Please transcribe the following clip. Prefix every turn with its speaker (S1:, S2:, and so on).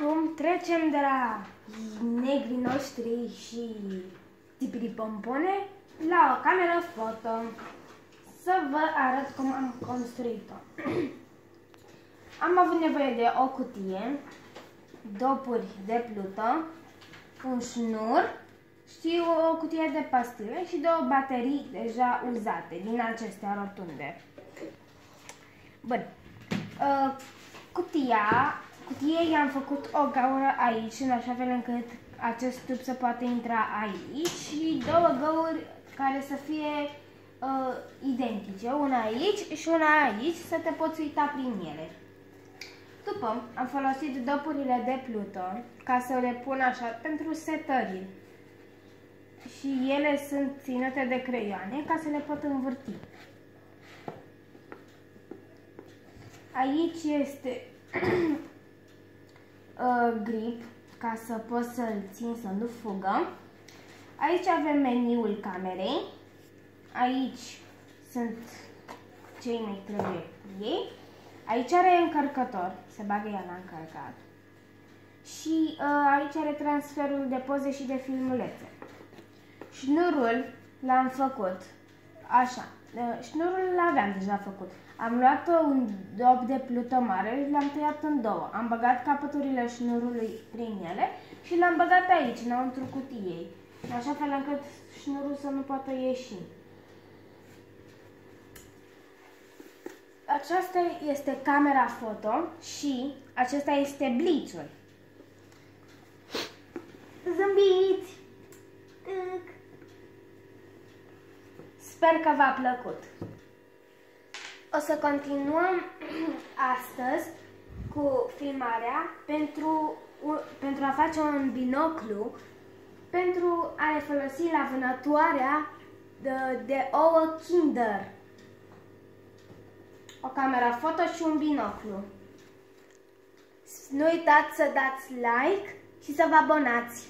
S1: Acum trecem de la negrii noștri și tipiri pompone la o cameră foto. Să vă arăt cum am construit-o. Am avut nevoie de o cutie, dopuri de plută, un șnur și o cutie de pastile și două baterii deja uzate din acestea rotunde. Bun. Cutiei am făcut o gaură aici, în așa fel încât acest tub să poate intra aici și două găuri care să fie identice, una aici și una aici, să te poți uita prin ele. După, am folosit dopurile de plută ca să le pun așa pentru setări și ele sunt ținute de creioane ca să le pot învârti. Aici este grip ca să poți să-l țin să nu fugă. Aici avem meniul camerei. Aici sunt cei mai trebuie ei. Aici are încărcător, se bagă ea la încărcat. Și aici are transferul de poze și de filmulețe. Șnurul l-am făcut așa. Șnurul l-aveam deja făcut. Am luat un dop de plută mare și l-am tăiat în două. Am băgat capăturile șnurului prin ele și l-am băgat aici, înăuntru cutiei, în așa fel încât șnurul să nu poată ieși. Aceasta este camera foto și acesta este blițul. Zâmbiți! Sper că v-a plăcut. O să continuăm astăzi cu filmarea pentru a face un binoclu, pentru a ne folosi la vânătoarea de ouă Kinder. O cameră foto și un binoclu. Nu uitați să dați like și să vă abonați.